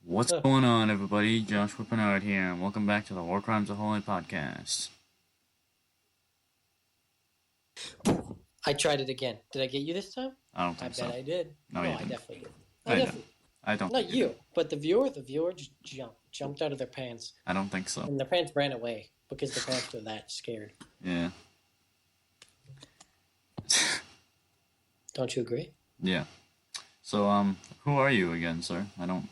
What's going on, everybody? Josh Whippinard here, and welcome back to the War Crimes of Holy podcast. I tried it again. Did I get you this time? I don't think I so. bet I did. No, you I didn't. definitely did. I didn't. I don't. Not think you, did. but the viewer just jumped out of their pants. I don't think so. And their pants ran away because their parents were that scared. Yeah. Don't you agree? Yeah. So, who are you again, sir? I don't.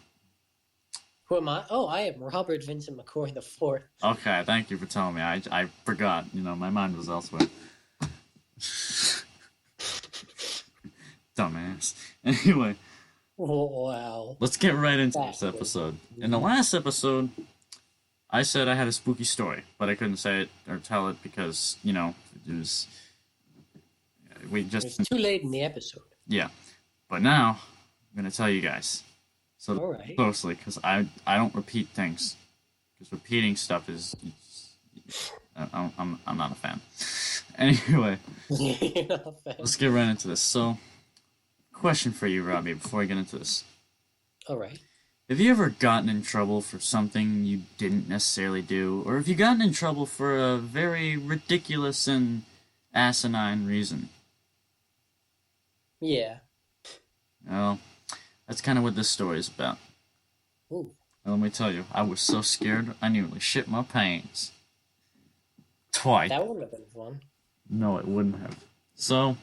Who am I? Oh, I am Robert Vincent McCoy the Fourth. Okay, thank you for telling me. I forgot. My mind was elsewhere. Dumbass. Anyway. Wow. Let's get right into this episode. In the last episode, I said I had a spooky story, but I couldn't say it or tell it because, it was... It was too late in the episode. Yeah. But now, I'm going to tell you guys. So all right. Closely, because I don't repeat things. Because repeating stuff is... I'm not a fan. Anyway. You're not a fan. Let's get right into this. So, question for you, Robbie, before I get into this. All right. Have you ever gotten in trouble for something you didn't necessarily do? Or have you gotten in trouble for a very ridiculous and asinine reason? Yeah. Well, that's kind of what this story is about. Ooh. Well, let me tell you, I was so scared, I nearly shit my pants. Twice. That wouldn't have been fun. No, it wouldn't have. So,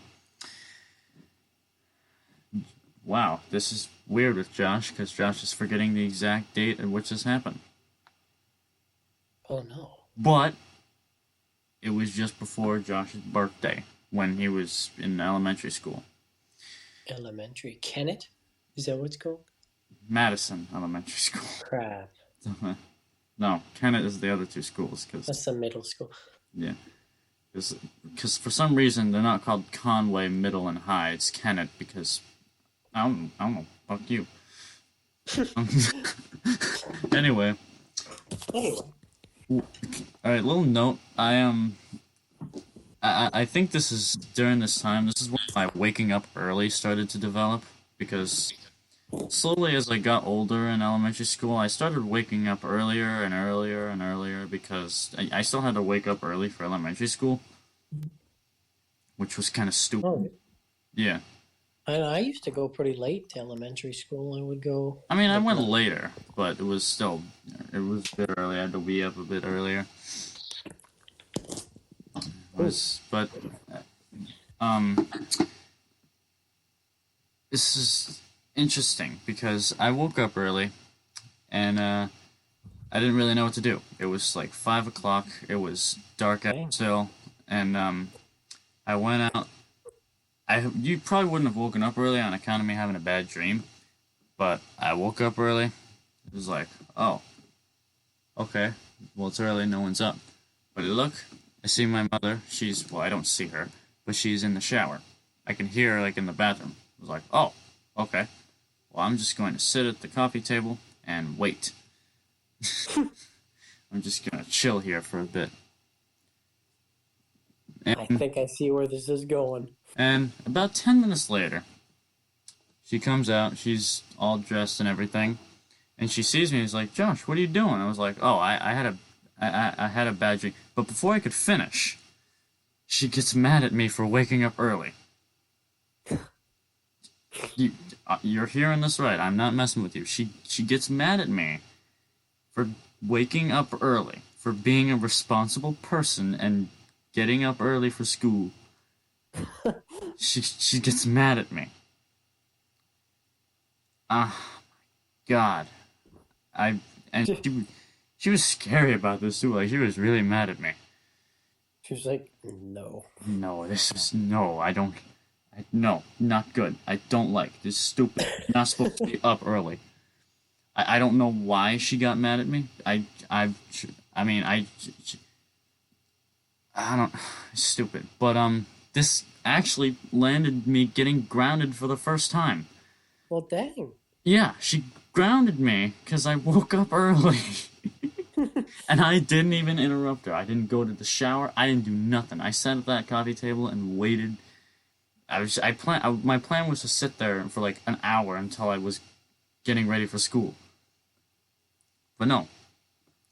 wow, this is weird with Josh, because Josh is forgetting the exact date at which this happened. Oh, no. But, it was just before Josh's birthday, when he was in elementary school. Elementary? Kennett? Is that what it's called? Madison Elementary School. Crap. No, Kennett is the other two schools. That's the middle school. Yeah. Because for some reason, they're not called Conway, Middle, and High. It's Kennett because... I don't know. Fuck you. Anyway. Alright, little note. I think this is during this time. This is when my waking up early started to develop. Because slowly as I got older in elementary school, I started waking up earlier and earlier and earlier because I still had to wake up early for elementary school. Which was kind of stupid. Oh. Yeah. I used to go pretty late to elementary school. I would go... I mean, I went later, but it was a bit early. I had to be up a bit earlier. This is interesting because I woke up early and I didn't really know what to do. It was like 5 o'clock. It was dark out still, and I went out. You probably wouldn't have woken up early on account of me having a bad dream, but I woke up early. It was like, oh, okay, well, it's early, no one's up. But look, I see my mother. I don't see her, but she's in the shower. I can hear her, like, in the bathroom. I was like, oh, okay. Well, I'm just going to sit at the coffee table and wait. I'm just going to chill here for a bit. I think I see where this is going. And about 10 minutes later, she comes out. She's all dressed and everything. And she sees me and is like, Josh, what are you doing? I was like, oh, I had a bad dream. But before I could finish, she gets mad at me for waking up early. You're hearing this right. I'm not messing with you. She gets mad at me for waking up early, for being a responsible person and getting up early for school. She gets mad at me. Oh my God. She was scary about this too. Like, she was really mad at me. She was like, no. No, no, not good. I don't like this. Stupid. You're not supposed to be up early. I don't know why she got mad at me. I don't. It's stupid. But this actually landed me getting grounded for the first time. Well, dang. Yeah, she grounded me because I woke up early. And I didn't even interrupt her. I didn't go to the shower. I didn't do nothing. I sat at that coffee table and waited. My plan was to sit there for like an hour until I was getting ready for school. But no,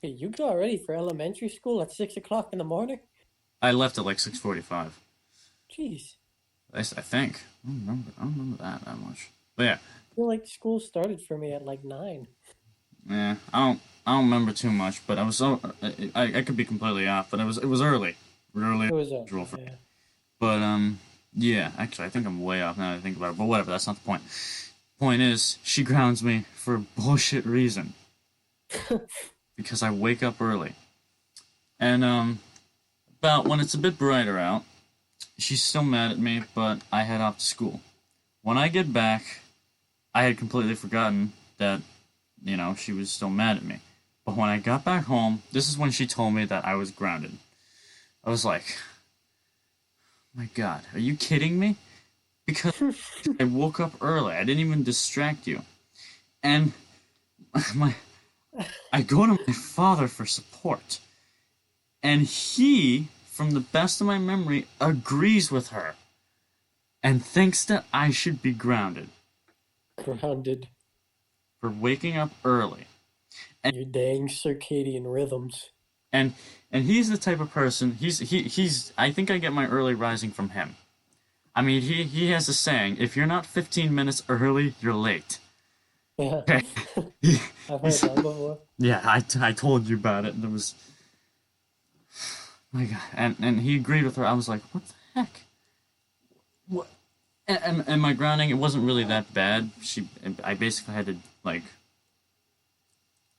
Hey, you got ready for elementary school at 6 o'clock in the morning? I left at like 6:45. Jeez. I think. I don't remember that much. But yeah, I feel like school started for me at like 9. yeah. I don't remember too much. But I was so I could be completely off. But it was early, early It was usual for. yeah. But yeah. Actually, I think I'm way off now that I think about it. But whatever. That's not the point. Point is, she grounds me for a bullshit reason because I wake up early. And about when it's a bit brighter out, she's still mad at me, but I head off to school. When I get back, I had completely forgotten that, she was still mad at me. But when I got back home, this is when she told me that I was grounded. I was like, my God, are you kidding me? Because I woke up early. I didn't even distract you. And my I go to my father for support. And he, from the best of my memory, agrees with her and thinks that I should be grounded Grounded. for waking up early. You dang circadian rhythms. And he's the type of person, he's I think I get my early rising from him. I mean, he has a saying, if you're not 15 minutes early, you're late. Yeah. Okay. I've heard that before. Yeah, I told you about it. There was, my God, and he agreed with her. I was like, what the heck? What? And my grounding, it wasn't really that bad. I basically had to like,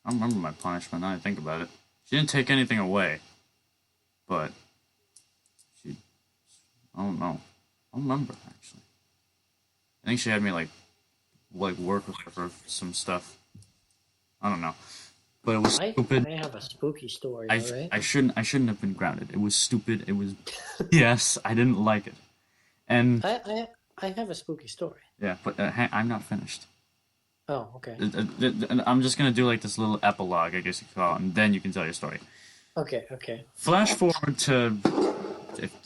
I don't remember my punishment. Now that I think about it, she didn't take anything away, but she, I don't know. I don't remember actually. I think she had me like work with her for some stuff. I don't know. But it was stupid. I have a spooky story, I alright? I shouldn't have been grounded. It was stupid. It was yes, I didn't like it. And I have a spooky story. yeah, but I'm not finished. Oh, okay. I'm just gonna do like this little epilogue, I guess you could call it, and then you can tell your story. Okay. Flash forward to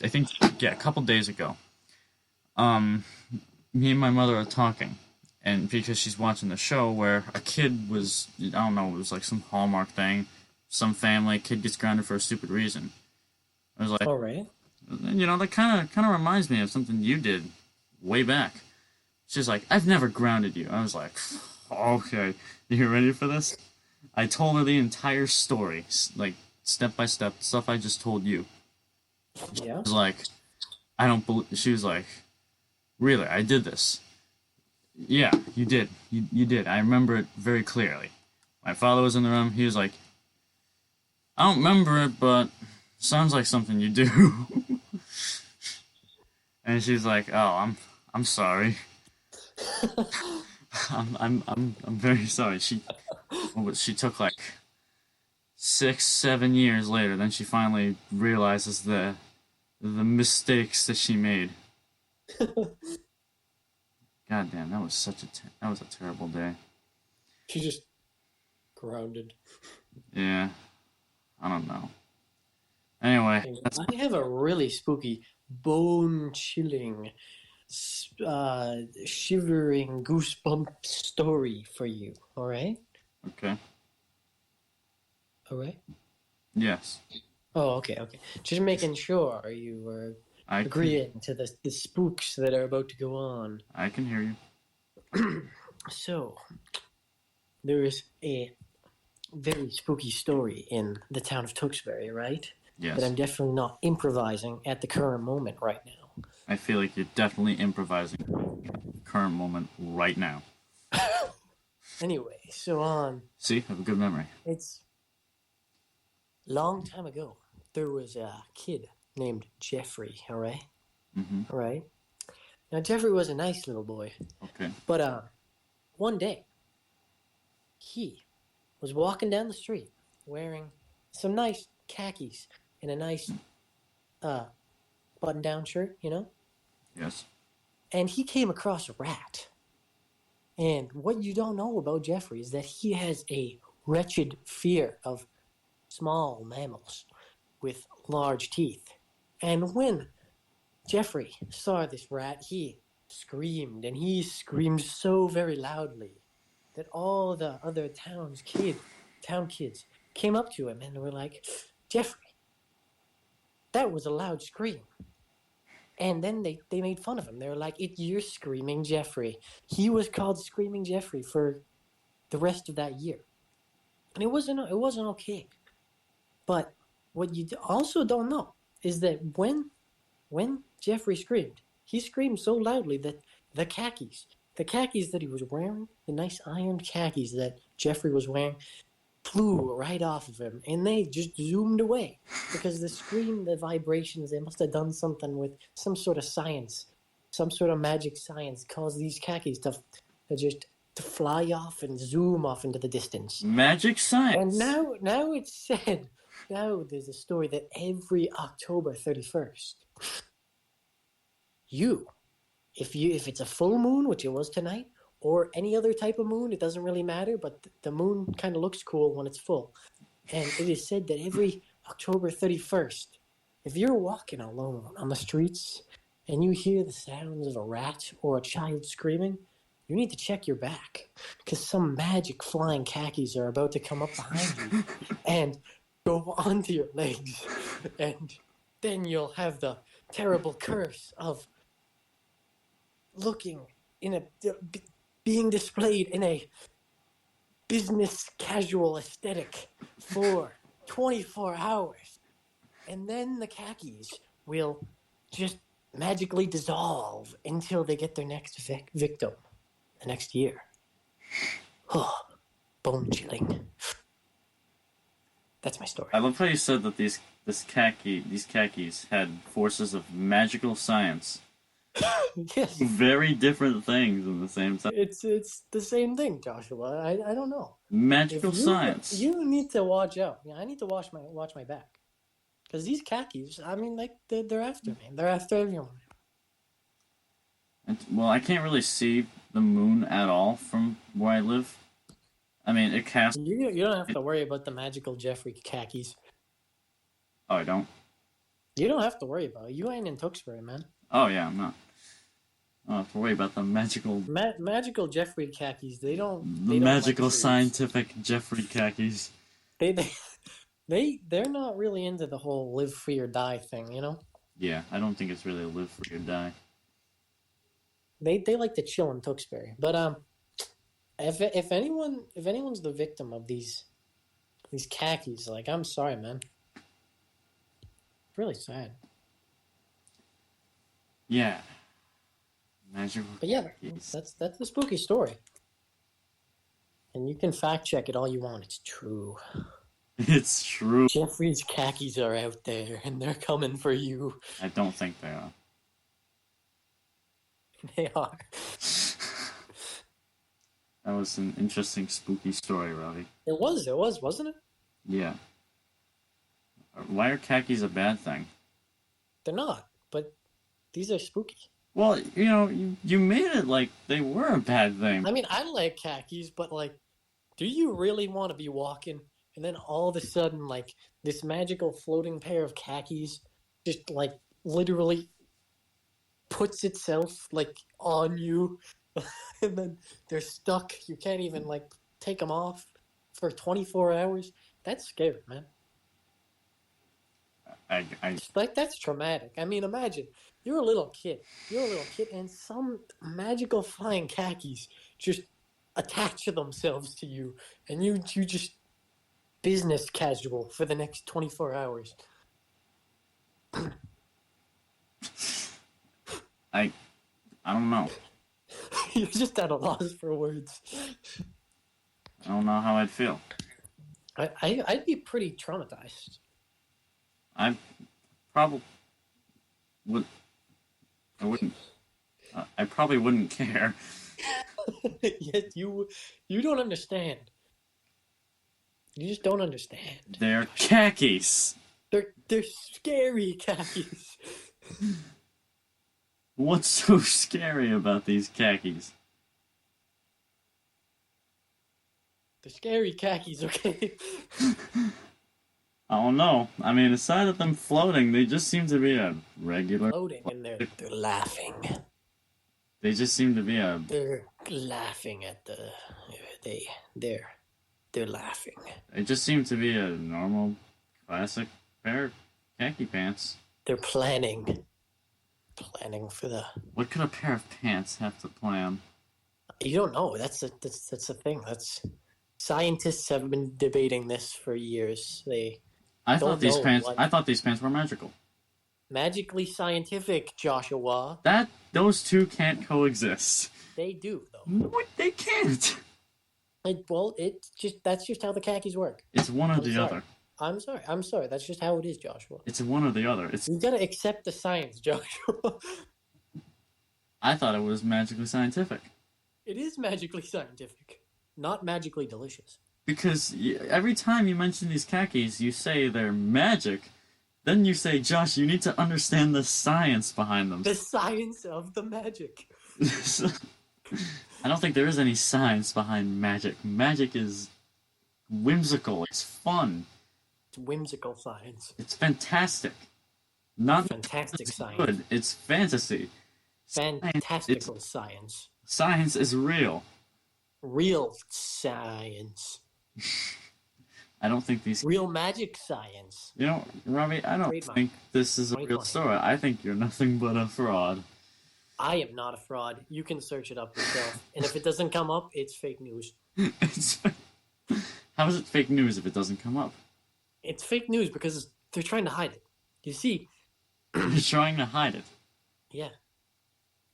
I think yeah, a couple days ago. Me and my mother are talking, and because she's watching the show where a kid was, I don't know, it was like some Hallmark thing, some family kid gets grounded for a stupid reason. I was like, Alright. that kind of reminds me of something you did way back. She's like, I've never grounded you. I was like, okay, you ready for this? I told her the entire story, like step by step, stuff I just told you. Yeah. I was like, I don't believe. She was like, really, I did this. Yeah, you did. You did. I remember it very clearly. My father was in the room. He was like, I don't remember it, but sounds like something you do. And she's like, "Oh, I'm sorry. I'm very sorry." She took like 6, 7 years later. Then she finally realizes the mistakes that she made. God damn, that was that was a terrible day. She just grounded. Yeah, I don't know. Anyway, I have a really spooky, bone-chilling, shivering goosebump story for you. All right? okay. All right? Yes, Oh, okay. Just making sure you were I agreeing to the spooks that are about to go on. I can hear you. So, there is a very spooky story in the town of Tewksbury, right? Yes. That I'm definitely not improvising at the current moment right now. I feel like you're definitely improvising the current moment right now. Anyway, so on. See, I have a good memory. It's long time ago. There was a kid named Jeffrey, all right? Mm-hmm. All right? Now, Jeffrey was a nice little boy. Okay. But one day, he was walking down the street wearing some nice khakis and a nice button-down shirt, Yes. And he came across a rat. And what you don't know about Jeffrey is that he has a wretched fear of small mammals with large teeth. And when Jeffrey saw this rat, he screamed, and he screamed so very loudly that all the other town's kids town kids came up to him and were like, Jeffrey, that was a loud scream. And then they made fun of him. They were like, you're Screaming Jeffrey. He was called Screaming Jeffrey for the rest of that year. And it wasn't okay. But what you also don't know is that when Jeffrey screamed, he screamed so loudly that the khakis that he was wearing, the nice ironed khakis that Jeffrey was wearing, flew right off of him, and they just zoomed away because the scream, the vibrations, they must have done something with some sort of science, some sort of magic science, caused these khakis to fly off and zoom off into the distance. Magic science. And now it's said, now there's a story that every October 31st, if it's a full moon, which it was tonight, or any other type of moon, it doesn't really matter, but the moon kind of looks cool when it's full. And it is said that every October 31st, if you're walking alone on the streets and you hear the sounds of a rat or a child screaming, you need to check your back, because some magic flying khakis are about to come up behind you and go onto your legs. And then you'll have the terrible curse of being displayed in a business casual aesthetic for 24 hours. And then the khakis will just magically dissolve until they get their next victim the next year. Oh, bone chilling. That's my story. I love how you said that these khakis had forces of magical science. Yes. Very different things at the same time. It's the same thing, Joshua. I don't know. Magical science. You need to watch out. I need to watch my back. Because these khakis, I mean, like, they're after me. They're after everyone. Well, I can't really see the moon at all from where I live. I mean, it casts... You don't have to worry about the magical Jeffrey khakis. Oh, I don't? You don't have to worry about it. You ain't in Tewksbury, man. Oh, yeah, I'm not. I don't have to worry about the magical... magical Jeffrey khakis, they don't... The magical scientific Jeffrey khakis. They're not really into the whole live free or die thing, you know? Yeah, I don't think it's really live free or die. They like to chill in Tewksbury. But if anyone's the victim of these khakis, like, I'm sorry, man. It's really sad. Yeah. Magical. But yeah, khakis. that's the spooky story. And you can fact check it all you want. It's true. It's true. Jeffrey's khakis are out there, and they're coming for you. I don't think they are. They are. That was an interesting, spooky story, Robbie. It was, wasn't it? Yeah. Why are khakis a bad thing? They're not, but these are spooky. Well, you know, you made it like they were a bad thing. I mean, I like khakis, but, like, do you really want to be walking and then all of a sudden, like, this magical floating pair of khakis just, like, literally puts itself, like, on you, and then they're stuck. You can't even, like, take them off for 24 hours. That's scary, man. Like, that's traumatic. I mean, imagine you're a little kid, and some magical flying khakis just attach themselves to you, and you just business casual for the next 24 hours. I don't know. You're just at a loss for words. I don't know how I'd feel. I'd be pretty traumatized. I probably would. I wouldn't. I probably wouldn't care. Yet you don't understand. You just don't understand. They're khakis. They're scary khakis. What's so scary about these khakis? The scary khakis, okay? I don't know. I mean, aside of them floating, they just seem to be a regular... Floating, and they're laughing. They just seem to be a... They're laughing at they're They're laughing. It just seemed to be a normal, classic pair of khaki pants. They're planning for the... What could a pair of pants have to plan? You don't know. That's the thing. Scientists have been debating this for years. I thought these pants were magical. Magically scientific, Joshua. Those two can't coexist. They do, though. No, they can't. That's just how the khakis work. It's one or the other. I'm sorry. That's just how it is, Joshua. It's one or the other. You gotta accept the science, Joshua. I thought it was magically scientific. It is magically scientific, not magically delicious. Because every time you mention these khakis, you say they're magic. Then you say, Josh, you need to understand the science behind them. The science of the magic. I don't think there is any science behind magic. Magic is whimsical. It's fun. It's whimsical science. It's fantastic. Not fantastic science. Good. It's fantasy. Fantastical science. Science is real. Real science. I don't think these... Real magic science. You know, Robbie, I don't think this is a real story. I think you're nothing but a fraud. I am not a fraud. You can search it up yourself. And if it doesn't come up, it's fake news. How is it fake news if it doesn't come up? It's fake news because they're trying to hide it. You see... They're trying to hide it. Yeah.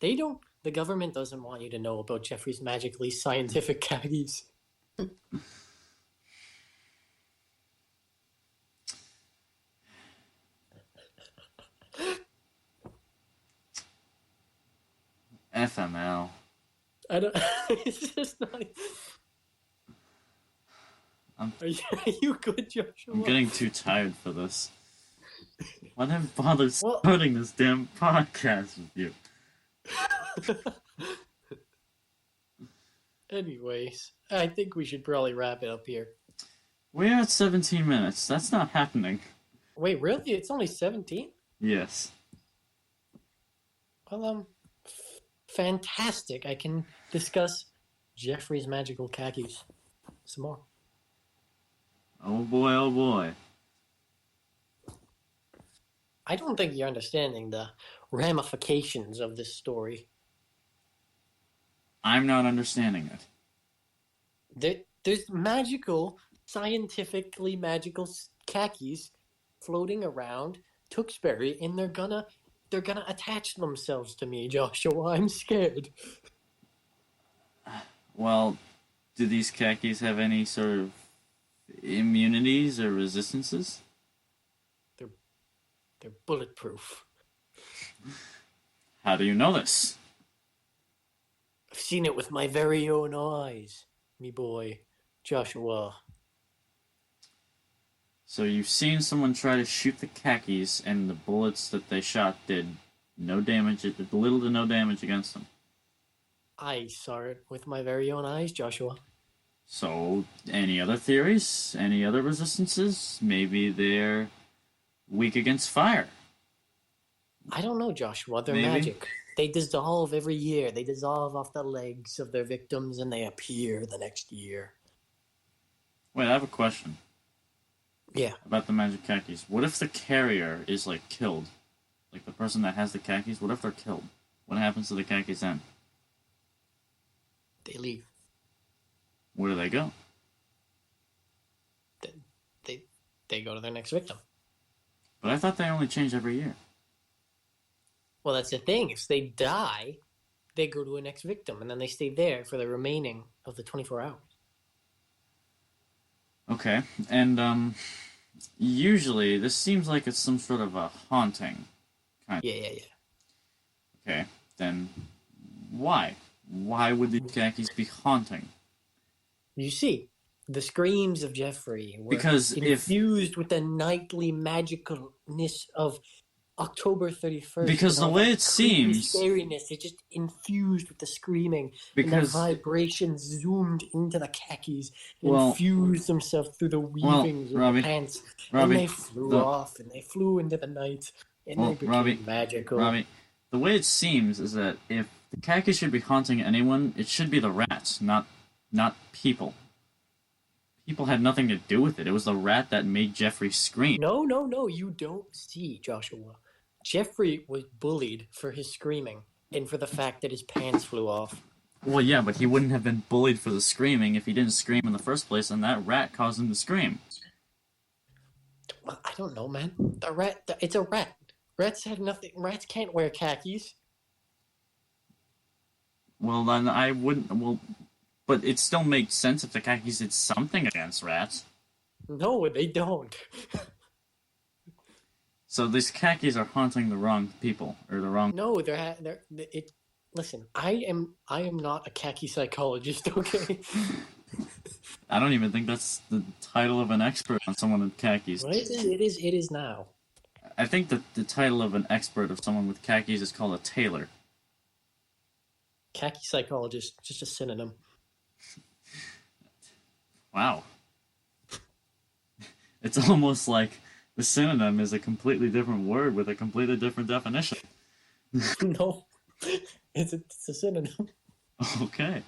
The government doesn't want you to know about Jeffrey's magically scientific khakis. FML. I don't... It's just not... Are you good, Joshua? I'm getting too tired for this. Why did I bother starting this damn podcast with you? Anyways, I think we should probably wrap it up here. We're at 17 minutes. That's not happening. Wait, really? It's only 17? Yes. Well, fantastic. I can discuss Jeffrey's magical khakis some more. Oh boy, oh boy. I don't think you're understanding the ramifications of this story. I'm not understanding it. There's scientifically magical khakis floating around Tewksbury, and they're gonna attach themselves to me, Joshua. I'm scared. Well, do these khakis have any sort of immunities or resistances? They're bulletproof. How do you know this? I've seen it with my very own eyes, me boy, Joshua. So you've seen someone try to shoot the khakis, and the bullets that they shot did little to no damage against them. I saw it with my very own eyes, Joshua. So, any other theories? Any other resistances? Maybe they're weak against fire. I don't know, Joshua. They're magic. They dissolve every year. They dissolve off the legs of their victims, and they appear the next year. Wait, I have a question. Yeah. About the magic khakis. What if the carrier is, killed? Like, the person that has the khakis, what if they're killed? What happens to the khakis then? They leave. Where do they go? They go to their next victim. But I thought they only change every year. Well, that's the thing. If they die, they go to a next victim, and then they stay there for the remaining of the 24 hours. Okay, and, usually, this seems like it's some sort of a haunting. Yeah. Okay, then why? Why would these khakis be haunting? You see, the screams of Jeffrey were infused with the nightly magicalness of October 31st. Because the way it seems... Scariness, it just infused with the screaming. And the vibrations zoomed into the khakis and infused themselves through the weavings of the pants. And they flew off, and they flew into the night, and they became magical. Robbie, the way it seems is that if the khakis should be haunting anyone, it should be the rats, not people. People had nothing to do with it. It was the rat that made Jeffrey scream. No, no, no, you don't see, Joshua. Jeffrey was bullied for his screaming and for the fact that his pants flew off. Well, yeah, but he wouldn't have been bullied for the screaming if he didn't scream in the first place, and that rat caused him to scream. Well, I don't know, man. It's a rat. Rats have nothing. Rats can't wear khakis. Well, then I wouldn't. Well, but it still makes sense if the khakis did something against rats. No, they don't. So these khakis are haunting the wrong people, or the wrong. No, it. Listen, I am not a khaki psychologist. Okay. I don't even think that's the title of an expert on someone with khakis. Well, it is now. I think that the title of an expert of someone with khakis is called a tailor. Khaki psychologist, just a synonym. Wow. It's almost like the synonym is a completely different word with a completely different definition. No, it's a synonym. Okay.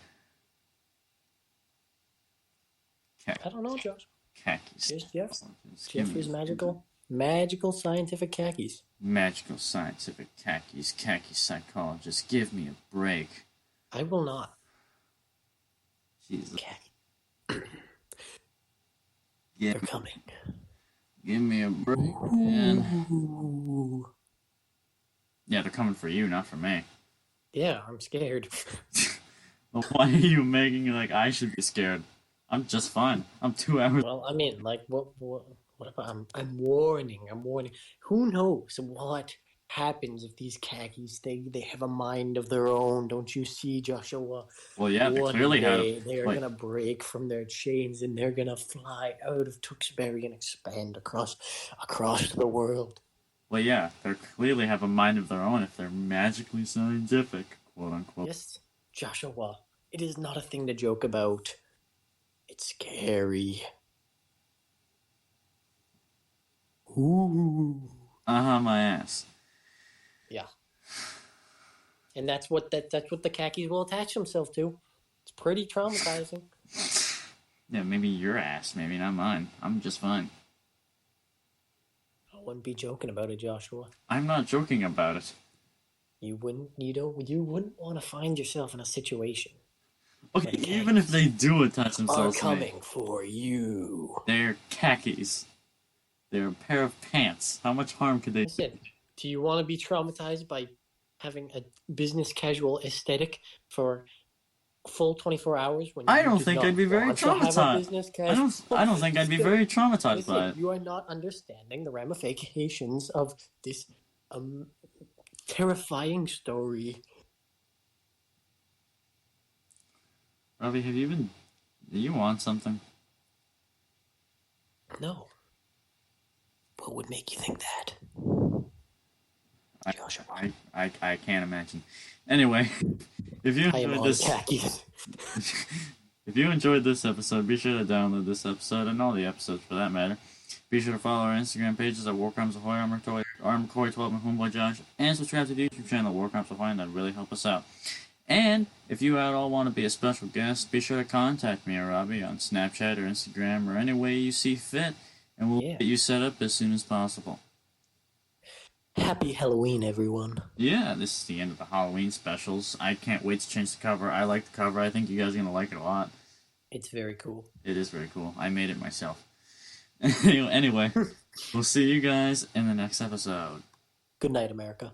I don't know, Josh. Khakis. Here's Jeff. Jeffrey's magical scientific khakis. Magical scientific khakis. Khaki psychologist. Give me a break. I will not. Jesus. Khaki. They're coming. Give me a break, man. Yeah, they're coming for you, not for me. Yeah, I'm scared. Well, why are you making it like I should be scared? I'm just fine. I'm 2 hours. Well, I mean, like, what about, I'm warning. Who knows what happens if these khakis, they have a mind of their own, don't you see, Joshua? Well, yeah, they One clearly day have. they are going to break from their chains and they're going to fly out of Tewksbury and expand across the world. Well, yeah, they clearly have a mind of their own if they're magically scientific, quote unquote. Yes, Joshua, it is not a thing to joke about. It's scary. Ooh. My ass. Yeah. And that's what the khakis will attach themselves to. It's pretty traumatizing. Yeah, maybe your ass, maybe not mine. I'm just fine. I wouldn't be joking about it, Joshua. I'm not joking about it. You wouldn't want to find yourself in a situation. Okay, even if they do attach themselves are coming for you. They're khakis. They're a pair of pants. How much harm could they do? Listen, do you want to be traumatized by having a business casual aesthetic for full 24 hours? When I don't think I'd be very traumatized. I don't think I'd be very traumatized by it. You are not understanding the ramifications of this terrifying story. Robbie, do you want something? No. What would make you think that? I can't imagine. Anyway, if you enjoyed this, if you enjoyed this episode, be sure to download this episode and all the episodes for that matter. Be sure to follow our Instagram pages at War Crimes Ahoy, Armor Corey 12, and Homeboy Josh, and subscribe to the YouTube channel War Crimes Ahoy, and that'd really help us out. And if you at all want to be a special guest, be sure to contact me or Robbie on Snapchat or Instagram or any way you see fit, and we'll get you set up as soon as possible. Happy Halloween, everyone. Yeah, this is the end of the Halloween specials. I can't wait to change the cover. I like the cover. I think you guys are going to like it a lot. It's very cool. It is very cool. I made it myself. Anyway, we'll see you guys in the next episode. Good night, America.